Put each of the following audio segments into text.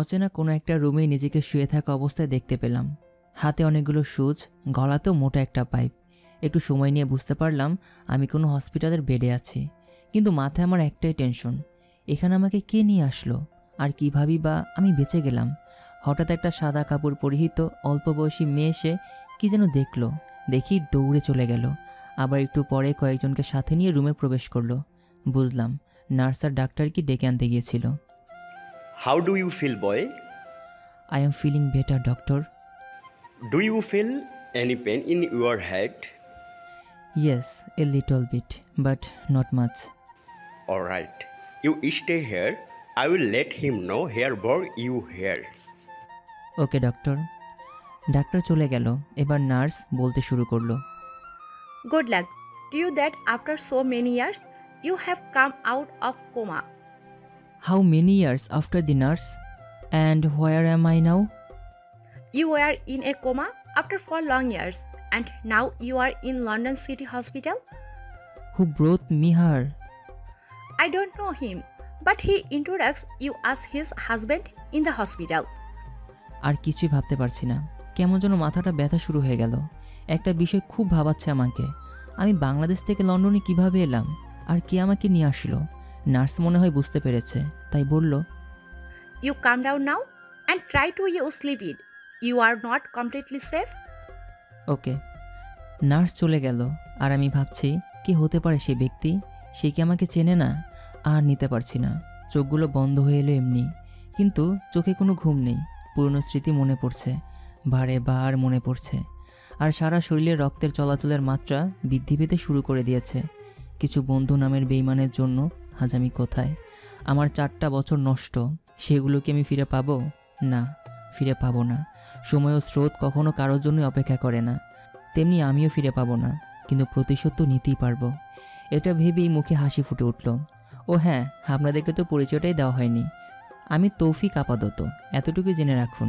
অচেনা কোনো একটা রুমে নিজেকে শুয়ে থাকা অবস্থায় দেখতে পেলাম। হাতে অনেকগুলো সুচ, গলাতেও মোটা একটা পাইপ। একটু সময় নিয়ে বুঝতে পারলাম আমি কোনো হসপিটালের বেডে আছি। কিন্তু মাথায় আমার একটাই টেনশন, এখানে আমাকে কে নিয়ে আসলো আর কীভাবেই বা আমি বেঁচে গেলাম। হঠাৎ একটা সাদা কাপড় পরিহিত অল্প বয়সী মেয়ে এসে কী যেন দেখলো, দেখি দৌড়ে চলে গেল। আবার একটু পরে কয়েকজনকে সাথে নিয়ে রুমে প্রবেশ করলো। বুঝলাম নার্স আর ডাক্তার কি ডেকে আনতে গিয়েছিল। How do you feel, boy? I am feeling better doctor. Do you feel any pain in your head? Yes, a little bit, but not much. Alright. You stay here. I will let him know here brought you here. Okay doctor. Doctor চলে গেল। এবার nurse বলতে শুরু করলো। Good luck to you that after so many years you have come out of coma. How many years after the nurse and where am I now? You were in a coma after 4 long years and now you are in London City Hospital. Who broth me her? I don't know him, but he introduced you as his husband in the hospital. আর কিছুই ভাবতে পারছি না। কেমন যেন মাথাটা ব্যথা শুরু হয়ে গেল। একটা বিষয় খুব ভাবাচ্ছে আমাকে। আমি বাংলাদেশ থেকে লন্ডনে কিভাবে এলাম আর কে আমাকে নিয়ে আসলো? নার্স মনে হয় বুঝতে পেরেছে, তাই বলল, You calm down now and try to sleep it. You are not completely safe. Okay. Nurse চলে গেল আর আমি ভাবছি কে হতে পারে সে ব্যক্তি। সে কি আমাকে চেনে না? আর নিতে পারছি না। চোখগুলো বন্ধ হয়ে এলো এমনি, কিন্তু চোখে কোনো ঘুম নেই। পুরনো স্মৃতি মনে পড়ছে, বারে বার মনে পড়ছে। আর সারা শরীরে রক্তের চলাচলের মাত্রা বৃদ্ধি পেতে শুরু করে দিয়েছে। কিছু বন্ধু নামের বেইমানের জন্য আজ আমি কোথায়? আমার 4টা বছর নষ্ট। সেগুলো কি আমি ফিরে পাবো? না, ফিরে পাবো না। সময় ও স্রোত কখনো কারোর জন্যই অপেক্ষা করে না, তেমনি আমিও ফিরে পাবো না। কিন্তু প্রতিশোধ তো নিতেই পারবো। এটা ভেবেই মুখে হাসি ফুটে উঠল। ও হ্যাঁ, আপনাদেরকে তো পরিচয়টাই দেওয়া হয়নি। আমি তৌফিক আপাতত, এতটুকু জেনে রাখুন।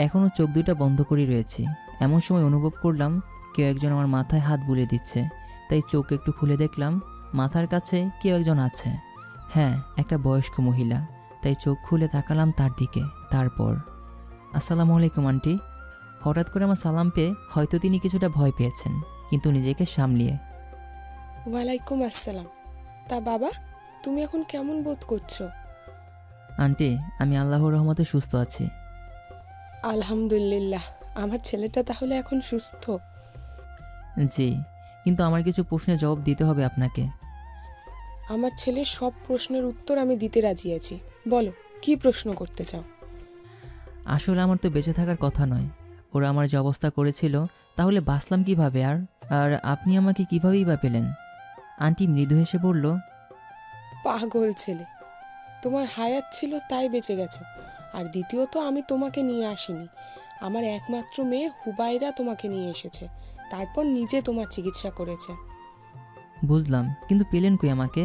এখনও চোখ দুইটা বন্ধ করে রয়েছি। এমন সময় অনুভব করলাম কেউ একজন আমার মাথায় হাত বুলিয়ে দিচ্ছে। তাই চোখ একটু খুলে দেখলাম মাথার কাছে কেউ একজন আছে। হ্যাঁ, একটা বয়স্ক মহিলা। তাই চোখ খুলে তাকালাম তার দিকে। তারপর, আসসালামু আলাইকুম আন্টি। হঠাৎ করে আমার সালাম পেয়ে হয়তো তিনি কিছুটা ভয় পেয়েছেন, কিন্তু নিজেকে সামলিয়ে, ওয়ালাইকুম আসসালাম। তা বাবা, তুমি এখন কেমন বোধ করছো? আন্টি, আমি আল্লাহর রহমতে সুস্থ আছি। আলহামদুলিল্লাহ। আমার ছেলেটা তাহলে এখন সুস্থ? জি, কিন্তু আমার কিছু প্রশ্নের জবাব দিতে হবে আপনাকে। আমার ছেলের সব প্রশ্নের উত্তর আমি দিতে রাজি আছি। বলো, কি প্রশ্ন করতে চাও? আসলে আমার তো বেঁচে থাকার কথা নয়। ওরা আমার যে অবস্থা করেছিল, তাহলে বাঁচলাম কিভাবে? আর আপনি আমাকে কিভাবেই বা পেলেন? আন্টি মৃদু হেসে বলল, পাগল ছেলে, তোমার হায়াত ছিল তাই বেঁচে গেছো। আর দ্বিতীয়ত, আমি তোমাকে নিয়ে আসিনি, আমার একমাত্র মেয়ে হুবাইরা তোমাকে নিয়ে এসেছে, তারপর নিজে তোমার চিকিৎসা করেছে। বুঝলাম, কিন্তু পেলেন কই আমাকে?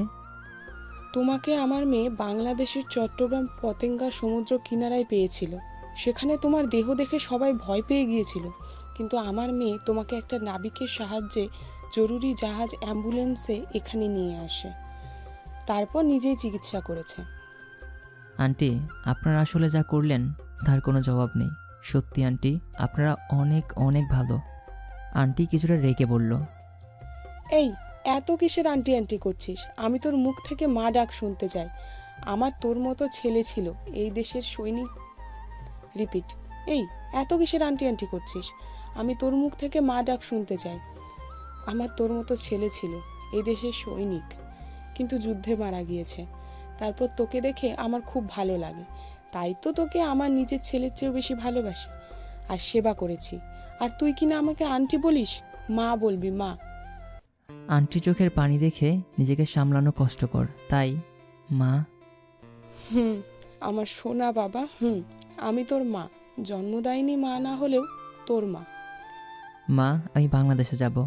তোমাকে আমার মেয়ে বাংলাদেশের চট্টগ্রাম পতেঙ্গা সমুদ্র কিনারায় পেয়েছিল। সেখানে তোমার দেহ দেখে সবাই ভয় পেয়ে গিয়েছিল, কিন্তু আমার মেয়ে তোমাকে একটা নাবিকের সাহায্যে জরুরি জাহাজ অ্যাম্বুলেন্সে এখানে নিয়ে আসে, তারপর নিজেই চিকিৎসা করেছে। আন্টি, আপনারা আসলে যা করলেন তার কোনো জবাব নেই। সত্যি আন্টি, আপনারা অনেক অনেক ভালো। আন্টি কিছুটা রেগে বলল, এই, এত কিসের আন্টি আন্টি করছিস? আমি তোর মুখ থেকে মা ডাক শুনতে চাই। আমার তোর মতো ছেলে ছিল, এই দেশের সৈনিক। রিপিট, এই, এত কিসের আন্টি আন্টি করছিস? আমি তোর মুখ থেকে মা ডাক শুনতে চাই। আমার তোর মতো ছেলে ছিল, এই দেশের সৈনিক, কিন্তু যুদ্ধে মারা গিয়েছে। তারপর তোকে দেখে আমার খুব ভালো লাগে, তাই তো তোকে আমার নিজের ছেলের চেয়েও বেশি ভালোবাসি আর সেবা করেছি। আর তুই কিনা আমাকে আন্টি বলিস? মা বলবি, মা। আন্টি চোখের পানি দেখে নিজেকে সামলানো কষ্টকর, তাই মা। আমার সোনা বাবা, আমি তোর মা, জন্মদায়িনী মা না হলেও তোর মা। মা, আমি বাংলাদেশে যাব।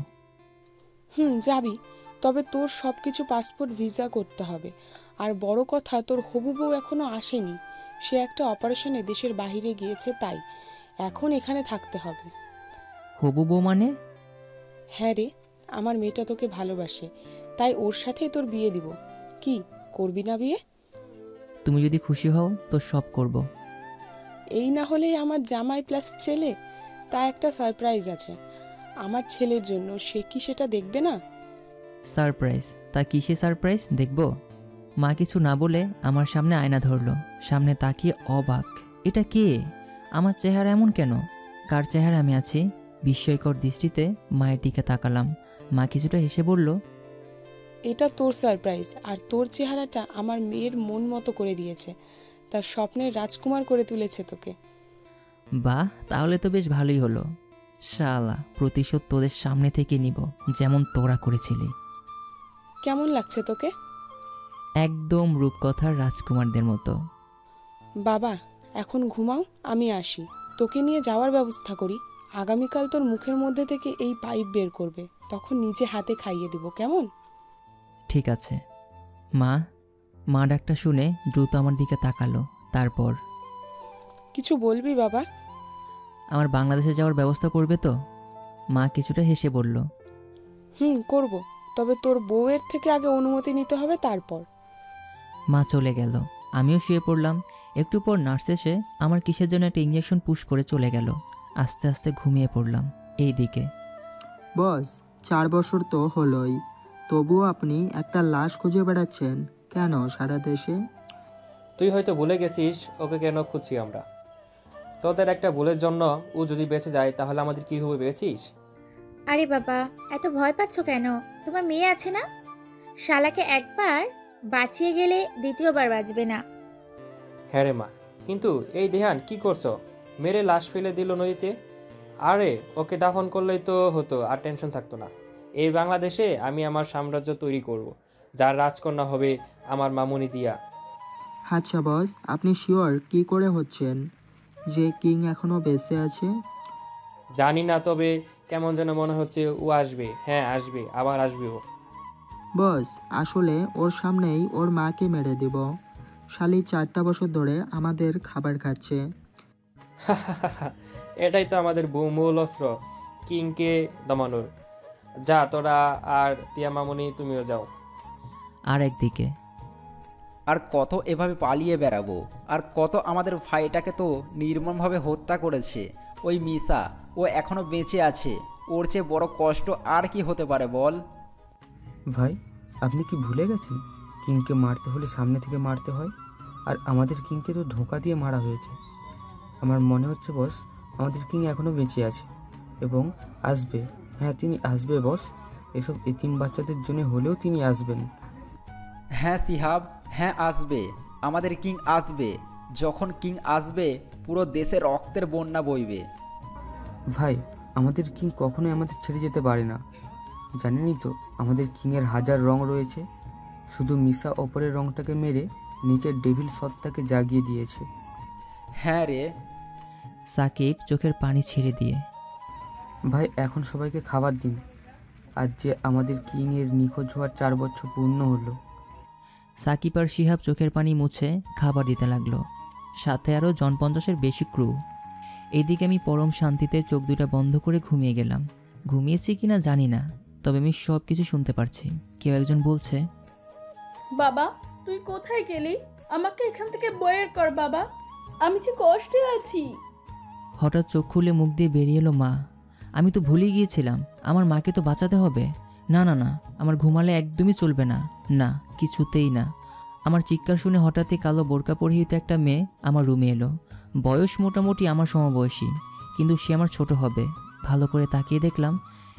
যাবি, তবে তোর সব কিছু পাসপোর্ট ভিসা করতে হবে। আর বড় কথা, তোর হবু বউ এখনো আসেনি। সে একটা অপারেশনে দেশের বাইরে গিয়েছে, তাই এখন এখানে থাকতে হবে। হবু বউ মানে? হ্যাঁ রে, আমার মেয়েটা তোকে ভালোবাসে, তাই ওর সাথেই তোর বিয়ে দিব। কি করবি না বিয়ে? তুমি যদি খুশি হও তো সব করব। এই না হলেই আমার জামাই প্লাস ছেলে, তা একটা সারপ্রাইজ আছে আমার ছেলের জন্য, সে কি সেটা দেখবে না? সারপ্রাইজ? তা কিসে সারপ্রাইজ দেখব? মা কিছু না বলে আমার সামনে আয়না ধরলো। সামনে তাকিয়ে অবাক, এটা কে? আমার চেহারা এমন কেন? কার চেহারা আমি আছি? বিস্ময়কর দৃষ্টিতে মায়ের দিকে তাকালাম। মা কিছুটা হেসে বলল, এটা তোর সারপ্রাইজ, আর তোর চেহারাটা আমার মেয়ের মন মতো করে দিয়েছে, তার স্বপ্নের রাজকুমার করে তুলেছে তোকে। বাহ, তাহলে তো বেশ ভালোই হলো। শালা, প্রতিশোধ তোদের সামনে থেকে নিব, যেমন তোরা করেছিলি। কেমন লাগছে তোকে? একদম রূপকথার রাজকুমারদের মতো। বাবা এখন ঘুমাও, আমি আসি, তোকে নিয়ে যাওয়ার ব্যবস্থা করি। আগামীকাল তোর মুখের মধ্যে থেকে এই পাইপ বের করবে, তখন নিজে হাতে খাইয়ে দিব, কেমন? ঠিক আছে। মা ডাকটা শুনে দ্রুত আমার দিকে তাকালো। তারপর, কিছু বলবি বাবা? আমার বাংলাদেশে যাওয়ার ব্যবস্থা করবে তো? মা কিছুটা হেসে বলল, করব, তবে তোর বউয়ের থেকে আগে অনুমতি নিতে হবে, তারপর। মা চলে গেল। আমিও শুয়ে পড়লাম। একটু পর নার্স এসে আমার কিসের জন্য একটা ইঞ্জেকশন পুশ করে চলে গেল। আস্তে আস্তে ঘুমিয়ে পড়লাম। এই দিকে, বস, 4 বছর তো হলোই, তবুও আপনি একটা লাশ খুঁজে বেড়াচ্ছেন কেন সারা দেশে? তুই হয়তো ভুলে গেছিস ওকে কেন খুঁজছি আমরা। তোদের একটা ভুলের জন্য ও যদি বেঁচে যায় তাহলে আমাদের কি হবে ভেবেছিস? আরে বাবা, এত ভয় পাচ্ছ কেন? তোমার মেয়ে আছে না? শালাকে একবার বাঁচিয়ে গেলে দ্বিতীয়বার বাঁচবে না। হ্যাঁ রে মা, কিন্তু এই দেহান কি করছো? মেরে লাশ ফেলে দিল নদীতে। আরে ওকে দাফন করলেই তো হতো, আর টেনশন থাকতো না। এই বাংলাদেশে আমি আমার সাম্রাজ্য তৈরি করব, যার রাজকন্যা হবে আমার মামুনি দিয়া। আচ্ছা বস, আপনি শিওর কি করে হচ্ছেন যে কিং এখনো বেঁচে আছে? জানি না, তবে কেমন যেন মনে হচ্ছে ও আসবে। হ্যাঁ আসবে, আবার আসবে ও। বস, আসলে ওর সামনেই ওর মাকে মেরে দিব। শালি 4টা বছর ধরে আমাদের খাবার খাচ্ছে। এটাই তো আমাদের মূল অস্ত্র, কিংকে দমানোর। যা তোরা, আর টিয়া মামুনি তুমিও যাও। আর একদিকে, আর কত এভাবে পালিয়ে বেড়াবো? আর কত আমাদের ভাইটাকে তো নির্মমভাবে হত্যা করেছে ওই মিসা। ও এখনো বেঁচে আছে, ওর চেয়ে বড় কষ্ট আর কি হতে পারে বল? ভাই, আপনি কি ভুলে গেছেন কিংকে মারতে হলে সামনে থেকে মারতে হয়? আর আমাদের কিংকে তো ধোঁকা দিয়ে মারা হয়েছে। আমার মনে হচ্ছে বস, আমাদের কিং এখনও বেঁচে আছে এবং আসবে। হ্যাঁ, তিনি আসবে বস। এসব এতিম বাচ্চাদের জন্য হলেও তিনি আসবেন। হ্যাঁ সিহাব, হ্যাঁ আসবে, আমাদের কিং আসবে। যখন কিং আসবে পুরো দেশে রক্তের বন্যা বইবে। ভাই, আমাদের কিং কখনোই আমাদের ছেড়ে যেতে পারে না। জানেনই তো, আমাদের কিংয়ের হাজার রং রয়েছে। শুধু মিসা ওপরের রংটাকে মেরে নিচের ডেভিল সত্তাকে জাগিয়ে দিয়েছে। হ্যাঁ রে। সাকিব চোখের পানি ছেড়ে দিয়ে, ভাই এখন সবাইকে খাবার দিন। আজ যে আমাদের কিংয়ের নিখোঁজ হওয়ার 4 বছর পূর্ণ হলো। সাকিব আর শিহাব চোখের পানি মুছে খাবার দিতে লাগলো, সাথে আরও জন 50-এর বেশি ক্রু। এদিকে আমি পরম শান্তিতে চোখ দুটা বন্ধ করে ঘুমিয়ে গেলাম। ঘুমিয়েছি কিনা জানি না, তবে আমি সব কিছু শুনতে পারছি। কেউ একজন বলছে, বাবা তুই কোথায় গেলি? আমাকে এখান থেকে বের কর বাবা, আমি যে কষ্টে আছি। হঠাৎ চোখ খুলে মুখ দিয়ে বেরিয়ে এলো মা। আমি তো ভুলে গিয়েছিলাম, আমার মাকে তো বাঁচাতে হবে। না না না, আমার ঘুমালে একদমই চলবে না, না কিছুতেই না। আমার চিৎকার শুনে হঠাৎই কালো বোরকা পরিহিত একটা মেয়ে আমার রুমে এলো। বয়স মোটামুটি আমার সমবয়সী, কিন্তু সে আমার ছোট হবে। ভালো করে তাকিয়ে দেখলাম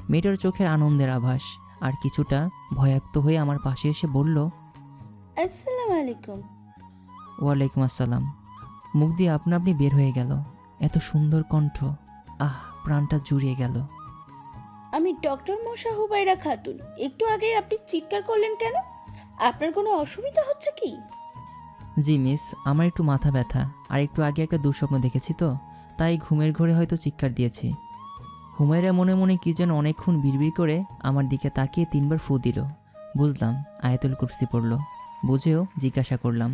মেয়েটার চোখের আনন্দের আভাস, আর কিছুটা ভয়াক্ত হয়ে আমার পাশে এসে বলল, আসসালামু আলাইকুম। ওয়ালাইকুম আসসালাম। মুখ দিয়ে আপনা আপনি বের হয়ে গেল এত সুন্দর কণ্ঠ। আহ, প্রাণটা জুড়িয়ে গেল। আমি ডক্টর মোশা হুবাইরা খাতুন। একটু আগে আপনি চিৎকার করলেন কেন? আপনার কোনো অসুবিধা হচ্ছে কি? জি মিস, আমার একটু মাথা ব্যথা, আর একটু আগে একটা দুঃস্বপ্ন দেখেছি তো, তাই ঘুমের ঘোরে হয়তো চিৎকার দিয়েছি। হুমায়রা মনে মনে কি যেন অনেকক্ষণ বিড়বিড় করে আমার দিকে তাকিয়ে 3বার ফু দিল। বুঝলাম আয়াতুল কুরসি পড়ল। বুঝেও জিজ্ঞাসা করলাম,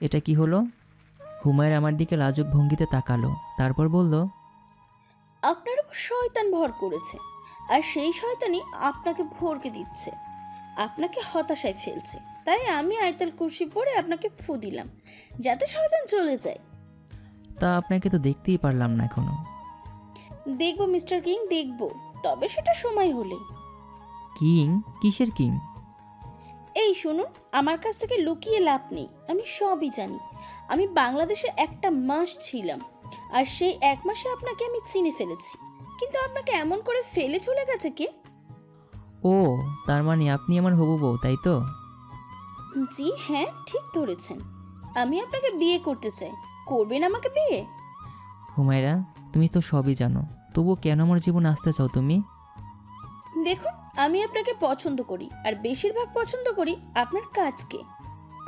এটা কি হলো? হুমায়রা আমার দিকে লাজুক ভঙ্গিতে তাকালো, তারপর বলল, আপনার উপর শয়তান ভর করেছে, আর সেই শয়তানই আপনাকে ভরকে দিচ্ছে, আপনাকে হতাশায় ফেলছে। তাই আমি আয়াতুল কুরসি পড়ে আপনাকে ফু দিলাম, যাতে শয়তান চলে যায়। তা আপনাকে তো দেখতেই পারলাম না এখনো। দেখবো মিস্টার কিং, দেখবো, তবে সেটা সময় হলেই। কিং? কিসের কিং? এই শুনুন, আমার কাছ থেকে লুকিয়ে লাভ নেই, আমি সবই জানি। আমি বাংলাদেশে একটা মাস ছিলাম, আর সেই 1 মাসে আপনাকে আমি চিনে ফেলেছি। কিন্তু আপনাকে এমন করে ফেলে চলে গেছে কে? ও, তার মানে আপনি আমার হবু বউ, তাই তো? জি হ্যাঁ, ঠিক ধরেছেন। আমি আপনাকে বিয়ে করতে চাই, করবেন আমাকে বিয়ে? হুমায়রা, তুমি তো সবই জানো, তবুও কেন আমার জীবনে আসতে চাও তুমি? দেখুন, আমি আপনাকে পছন্দ করি, আর বেশিরভাগ পছন্দ করি আপনার কাজকে।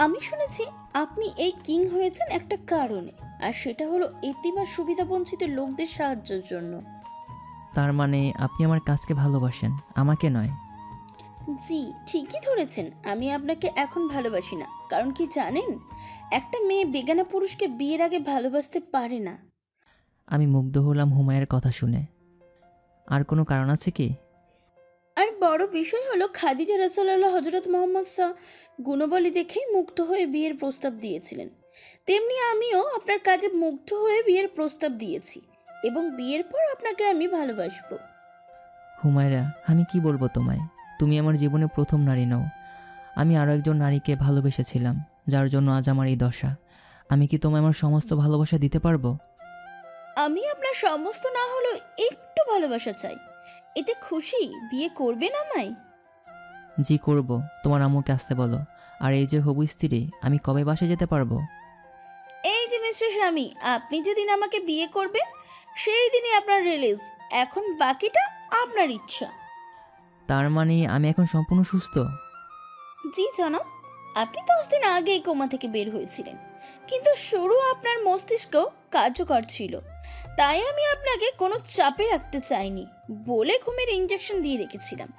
আমি শুনেছি আপনি এই কিং হয়েছেন একটা কারণে, আর সেটা হলো এতিম আর সুবিধাবঞ্চিত লোকদের সাহায্যের জন্য। তার মানে আপনি আমার কাজকে ভালোবাসেন, আমাকে নয়? জি ঠিকই ধরেছেন, আমি আপনাকে এখন ভালোবাসি না। কারণ কি জানেন, একটা মেয়ে বেগানা পুরুষকে বিয়ের আগে ভালোবাসতে পারে না। আমি মুগ্ধ হলাম হুমায়ের কথা শুনে। আর কোনো কারণ আছে কি? আর বড় বিষয় হলো, খাদিজা রাসূলুল্লাহ হযরত মুহাম্মদ গুণবলী দেখেই মুগ্ধ হয়ে বিয়ের প্রস্তাব দিয়েছিলেন। তেমনি আমিও আপনার কাজে মুগ্ধ হয়ে বিয়ের প্রস্তাব দিয়েছি, এবং বিয়ের পর আপনাকে আমি ভালোবাসবো। হুমায়রা, আমি কি বলবো তোমায়? তুমি আমার জীবনে প্রথম নারী নও। আমি আরও একজন নারীকে ভালোবেসেছিলাম, যার জন্য আজ আমার এই দশা। আমি কি তোমায় আমার সমস্ত ভালোবাসা দিতে পারবো? আমি আপনার সমস্ত না হলেও একটু ভালোবাসা চাই। এতে খুশি? বিয়ে করবেন আমায়? জি করব, তোমার আম্মুকে আসতে বলো। আর এই যে হবু স্ত্রী, আমি কবে বাসে যেতে পারবো? এই যে মিস্টার স্বামী, আপনি যেদিন আমাকে বিয়ে করবেন সেই দিনই আপনার রিলিজ। এখন বাকিটা আপনার ইচ্ছা। তার মানে আমি এখন সম্পূর্ণ সুস্থ? জি জনাব, আপনি 10 দিন আগেই কোমা থেকে বের হয়েছিলেন, কিন্তু শুরু আপনার মস্তিষ্ক কার্যকর ছিল। তাই আমি আপনাকে কোনো চাপে রাখতে চাইনি বলে ঘুমের ইঞ্জেকশন দিয়ে রেখেছিলাম।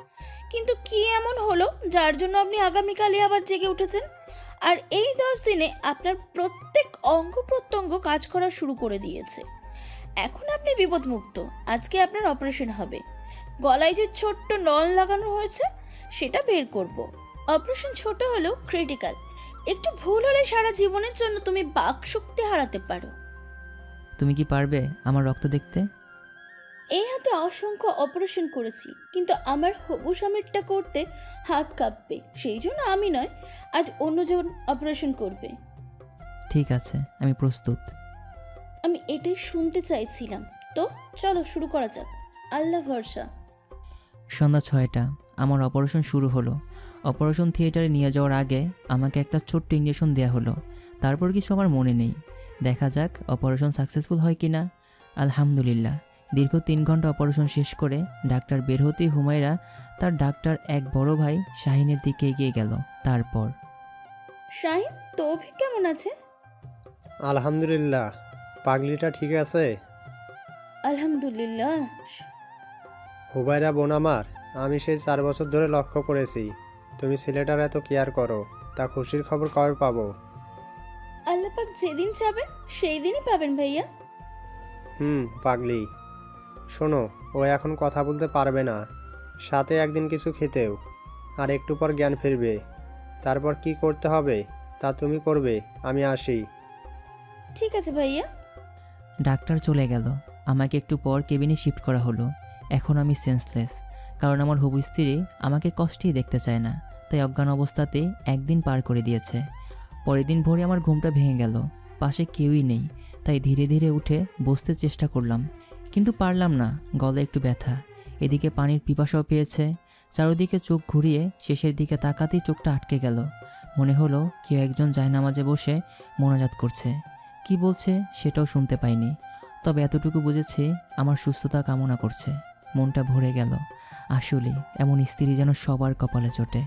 কিন্তু কি এমন হলো যার জন্য আপনি আগামীকালই আবার জেগে উঠেছেন? আর এই 10 দিনে আপনার প্রত্যেক অঙ্গ প্রত্যঙ্গ কাজ করা শুরু করে দিয়েছে। এখন আপনি বিপদমুক্ত। আজকে আপনার অপারেশন হবে। গলায় যে ছোট্ট নল লাগানো হয়েছে সেটা বের করব। অপারেশন ছোট হলেও ক্রিটিক্যাল। একটু ভুল হলে সারা জীবনের জন্য তুমি বাকশক্তি হারাতে পারো। তুমি কি পারবে আমার রক্ত দেখতে? এই হাতে অসংখ্য অপারেশন করেছি, কিন্তু আমার হবু স্বামীরটা করতে হাত কাঁপবে। সেই জন্য আমি নয়, আজ অন্যজন অপারেশন করবে। ঠিক আছে, আমি প্রস্তুত। আমি এটাই শুনতে চাইছিলাম। তো চলো শুরু করা যাক, আল্লাহ ভরসা। সন্ধ্যা 6টা, আমার অপারেশন শুরু হলো। অপারেশন থিয়েটারে নিয়ে যাওয়ার আগে আমাকে একটা ছোট্ট ইঞ্জেকশন দেওয়া হলো। তারপর কিছু আমার মনে নেই। দেখা যাক অপারেশন সাকসেসফুল হয় কি না। আলহামদুলিল্লাহ। দীর্ঘ 3 ঘন্টা অপারেশন শেষ করে ডাক্তার বের হতেই হুমায়রা তার ডাক্তার এক বড় ভাই শাহিনের দিকে এগিয়ে গেল। তারপর, শাহিন, তৌফিক কেমন আছে? আলহামদুলিল্লাহ। পাগলিটা ঠিক আছে? আলহামদুলিল্লাহ। হুবাইরা বোন আমার, আমি সেই 4 বছর ধরে লক্ষ্য করেছি তুমি ছেলেটার এত কেয়ার করো। তা খুশির খবর কবে পাবো? আল্লাহ পাক যেদিন চাবেন সেই দিনই পাবেন ভাইয়া। পাগলি, শোনো, ও এখন কথা বলতে পারবে না, সাথে একদিন কিছু খেতেও। আর একটু পর জ্ঞান ফিরবে। তারপর কি করতে হবে তা তুমি করবে। আমি আসি। ঠিক আছে ভাইয়া। ডাক্তার চলে গেল। আমাকে একটু পর কেবিনে শিফট করা হলো। এখন আমি সেন্সলেস, কারণ আমার হবু স্ত্রী আমাকে কষ্টেই দেখতে চায় না। তাই অজ্ঞান অবস্থাতেই একদিন পার করে দিয়েছে। পরের দিন ভোরে আমার ঘুমটা ভেঙে গেল। পাশে কেউই নেই, তাই ধীরে ধীরে উঠে বসতে চেষ্টা করলাম, কিন্তু পারলাম না। গলায় একটু ব্যথা, এদিকে পানির পিপাসাও পেয়েছে। চারদিকে চোখ ঘুরিয়ে শেষের দিকে তাকাতেই চোখটা আটকে গেল। মনে হলো কেউ একজন জায়নামাজে বসে মোনাজাত করছে। কি বলছে সেটাও শুনতে পাইনি, তবে এতটুকু বুঝেছি আমার সুস্থতা কামনা করছে। মনটা ভরে গেল। আসলে এমন স্ত্রী যেন সবার কপালে চটে।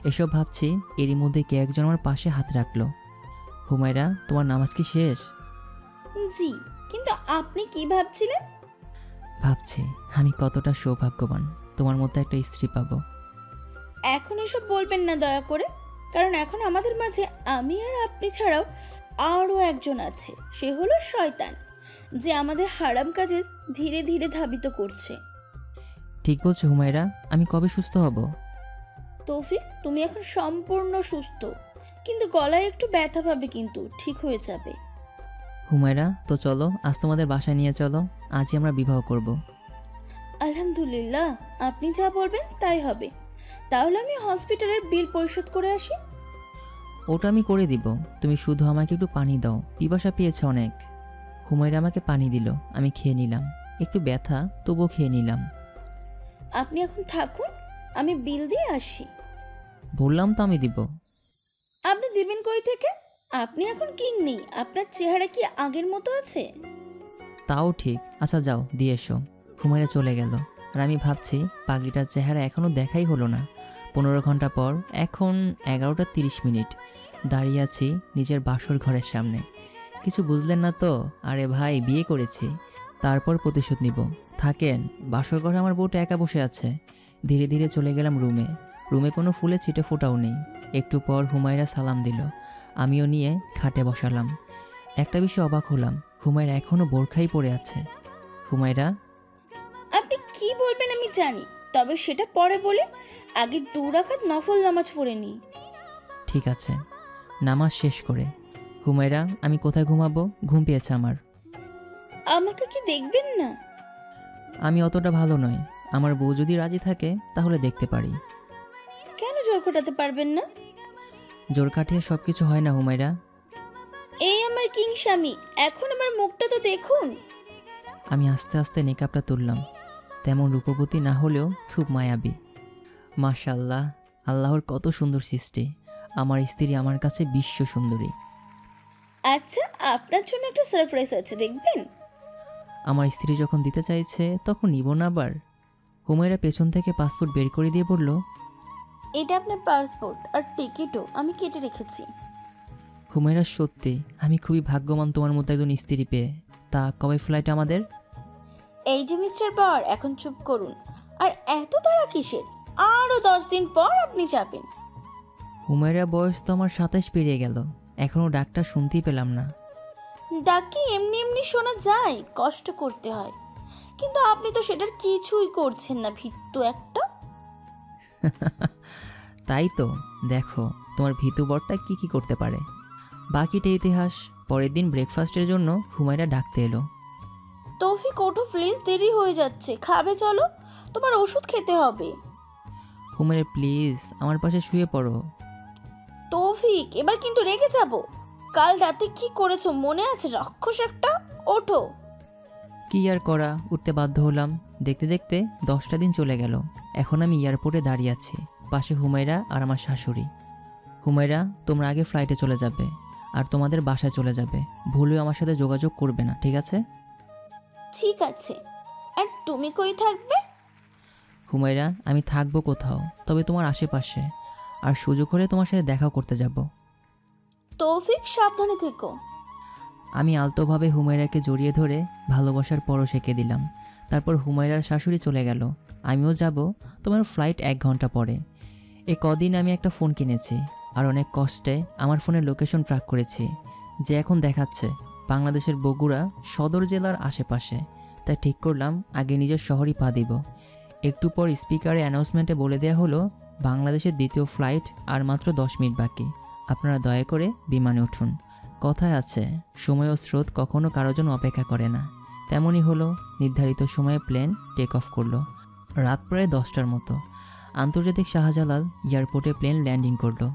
এসব ভাবছি, এরই মধ্যে কে একজন আমার পাশে হাত রাখলো। হুমায়রা, তোমার নামাজ কি শেষ? জি, কিন্তু আপনি কি ভাবছিলেন? ভাবছি আমি কতটা সৌভাগ্যবান, তোমার মতো একটা স্ত্রী পাবো। এখন এসব বলবেন না দয়া করে, কারণ এখন আমাদের মাঝে আমি আর আপনি ছাড়াও আরও একজন আছে। সে হলো শয়তান, যে আমাদের হারাম কাজে ধীরে ধীরে ধাবিত করছে। ঠিক বলছো হুমায়রা, আমি কবে সুস্থ হব? তৌফিক, তুমি এখন সম্পূর্ণ সুস্থ, কিন্তু গলায় একটু ব্যথা পাবে, কিন্তু ঠিক হয়ে যাবে। হুমায়রা, তো চলো আজ তোমাদের বাসায় নিয়ে চলো, আজই আমরা বিবাহ করব। আলহামদুলিল্লাহ, আপনি যা বলবেন তাই হবে। তাহলে আমি হসপিটালের বিল পরিশোধ করে আসি। ওটা আমি করে দিব, তুমি শুধু আমাকে একটু পানি দাও, পিপাসা পেয়েছে অনেক। হুমায়রা আমাকে পানি দিল, আমি খেয়ে নিলাম। একটু ব্যথা, তবুও খেয়ে নিলাম। আপনি এখন থাকুন, আমি বিল দিয়ে আসি। বললাম তো আমি দিব। আপনি দিবেন কই থেকে? আপনি এখন কিং নেই, আপনার চেহারা কি আগের মতো আছে? তাও ঠিক, আচ্ছা যাও দিয়ে এসো। হুমায়রা চলে গেল, আর আমি ভাবছি পাগলিটার চেহারা এখনও দেখাই হলো না। 15 ঘন্টা পর এখন 11:30। দাঁড়িয়ে আছি নিজের বাসর ঘরের সামনে। কিছু বুঝলেন না তো? আরে ভাই, বিয়ে করেছি, তারপর প্রতিশোধ নিব। থাকেন, বাসর ঘরে আমার বউটা একা বসে আছে। ধীরে ধীরে চলে গেলাম রুমে। রুমে কোনো ফুলে ছিটে ফোটাও নেই। একটু পর হুমায়রা সালাম দিল, আমিও নিয়ে খাটে বসালাম। একটা বিষয়ে অবাক হলাম, হুমায়রা এখনও বোরখাই পরে আছে। হুমায়রা, আপনি কি বলবেন আমি জানি, তবে সেটা পরে বলে আগে 2 রাকাত নফল নামাজ পড়ে নিই। ঠিক আছে। নামাজ শেষ করে, হুমায়রা আমি কোথায় ঘুমাবো? ঘুম পেয়েছে আমার। আমাকে কি দেখবেন না? আমি অতটা ভালো নই, আমার বউ যদি রাজি থাকে তাহলে দেখতে পারি। কেন জোর খোটাতে পারবেন না? জোর কাঠিয়ে সব কিছু হয় না হুমায়রা। এই আমার কিং স্বামী, এখন আমার মুখটা তো দেখুন। আমি আস্তে আস্তে নেকাবটা তুললাম। তেমন রূপবতী না হলেও খুব মায়াবী। মাশাআল্লাহ, আল্লাহর কত সুন্দর সৃষ্টি। আমার স্ত্রী আমার কাছে বিশ্ব সুন্দরী। আচ্ছা, আপনার জন্য একটা সারপ্রাইজ আছে, দেখবেন? আমার স্ত্রী যখন দিতে চাইছে তখন নিব না আবার? হুমায়রা পেছন থেকে পাসপোর্ট বের করে দিয়ে বলল, এটা আপনার পাসপোর্ট আর টিকিটও আমি কেটে রেখেছি। হুমায়রা সত্যি আমি খুবই ভাগ্যবান তোমার মতো একজন স্ত্রী পেয়ে। তা কবে ফ্লাইট আমাদের? এই যে মিস্টার বর, এখন চুপ করুন। আর এত তাড়া কিসের? আরও 10 দিন পর আপনি যাবেন। হুমায়রা বয়স তো আমার 27 পেরিয়ে গেল, এখনও ডাক্তার শুনতেই পেলাম না। ডাকি এমনি এমনি শোনা যায়, কষ্ট করতে হয়। কিন্তু আপনি তো সেটার কিছুই করছেন না, ভিত্তু একটা। তাই তো, দেখো তোমার ভীতু বরটা কি কি করতে পারে। বাকিটা ইতিহাস। পরের দিন ব্রেকফাস্টের জন্য হুমায়রা ডাকতে এলো। তৌফিক ওঠো প্লিজ, দেরি হয়ে যাচ্ছে, খাবে চলো, তোমার ওষুধ খেতে হবে। হুমায়রা প্লিজ আমার পাশে শুয়ে পড়ো। তৌফিক, এবার কিন্তু রেগে যাব। কাল রাতে কি করেছো মনে আছে? রাক্ষস একটা, ওঠো। কি আর করা, উঠতে বাধ্য হলাম। দেখতে দেখতে 10টা দিন চলে গেল। এখন আমি এয়ারপোর্টে দাঁড়িয়ে আছি, পাশে হুমায়রা আর আমার শাশুড়ি। হুমায়রা, তোমরা আগে ফ্লাইটে চলে যাবে আর তোমাদের বাসায় চলে যাবে। ভুলেও আমার সাথে যোগাযোগ করবে না, ঠিক আছে? ঠিক আছে। আর তুমি কই থাকবে? হুমায়রা, আমি থাকবো কোথাও, তবে তোমার আশেপাশে। আর সুযোগ হলে তোমার সাথে দেখা করতে যাব। তৌফিক, সাবধানে থেকো। আমি আলতোভাবে হুমায়রাকে জড়িয়ে ধরে ভালোবাসার পরশ এঁকে দিলাম। তারপর হুমায়রার শাশুড়ি চলে গেল। আমিও যাব। তোমার ফ্লাইট 1 ঘন্টা পরে। এ কদিন আমি একটা ফোন কিনেছি আর অনেক কষ্টে আমার ফোনের লোকেশন ট্র্যাক করেছি, যে এখন দেখাচ্ছে বাংলাদেশের বগুড়া সদর জেলার আশেপাশে। তাই ঠিক করলাম আগে নিজের শহরই পা দিব। একটু পর স্পিকারে অ্যানাউন্সমেন্টে বলে দেওয়া হলো, বাংলাদেশের দ্বিতীয় ফ্লাইট আর মাত্র 10 মিনিট বাকি, আপনারা দয়া করে বিমানে উঠুন। কথায় আছে, সময় ও স্রোত কখনো কারোর জন্য অপেক্ষা করে না। তেমনই হলো, নির্ধারিত সময়ে প্লেন টেক অফ করলো। রাত প্রায় 10টার মতো আন্তর্জাতিক শাহজালাল এয়ারপোর্টে প্লেন ল্যান্ডিং করলো।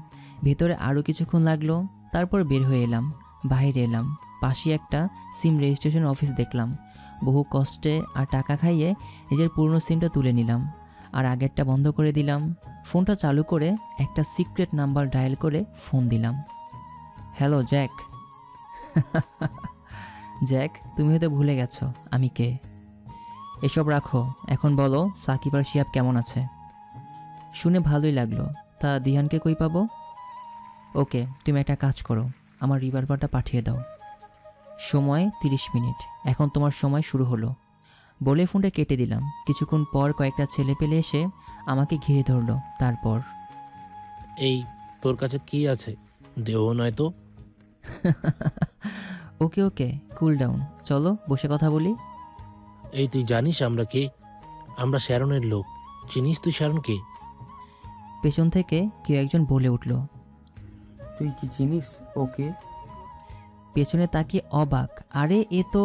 ভেতরে আরও কিছুক্ষণ লাগলো, তারপর বের হয়ে এলাম। বাইরে এলাম, পাশে একটা সিম রেজিস্ট্রেশন অফিস দেখলাম। বহু কষ্টে আর টাকা খাইয়ে নিজের পুরনো সিমটা তুলে নিলাম আর আগেরটা বন্ধ করে দিলাম। ফোনটা চালু করে একটা সিক্রেট নাম্বার ডায়াল করে ফোন দিলাম। Hello Jack. জ্যাক, তুমি হয়তো ভুলে গেছো আমি কে। এসব রাখো, এখন বলো সাকিব আর শিয়াব কেমন আছে। শুনে ভালোই লাগলো। তা দিহানকে কই পাবো? ওকে, তুমি একটা কাজ করো, আমার রিভলভারটা পাঠিয়ে দাও। সময় 30 মিনিট, এখন তোমার সময় শুরু হলো। বলে ফোনটা কেটে দিলাম। কিছুক্ষণ পর কয়েকটা ছেলে পেলে এসে আমাকে ঘিরে ধরলো। তারপর, এই তোর কাছে কি আছে? দেহ নয় তো? ওকে ওকে, কুল ডাউন, চলো বসে কথা বলি। এই তুই জানিস আমরা কে? আমরা শ্যারনের লোক। চিনিস তুই শ্যারনকে? পেছন থেকে কেউ একজন বলে উঠল, তুই কি চিনিস ওকে? পেছনে তাকিয়ে অবাক, আরে এ তো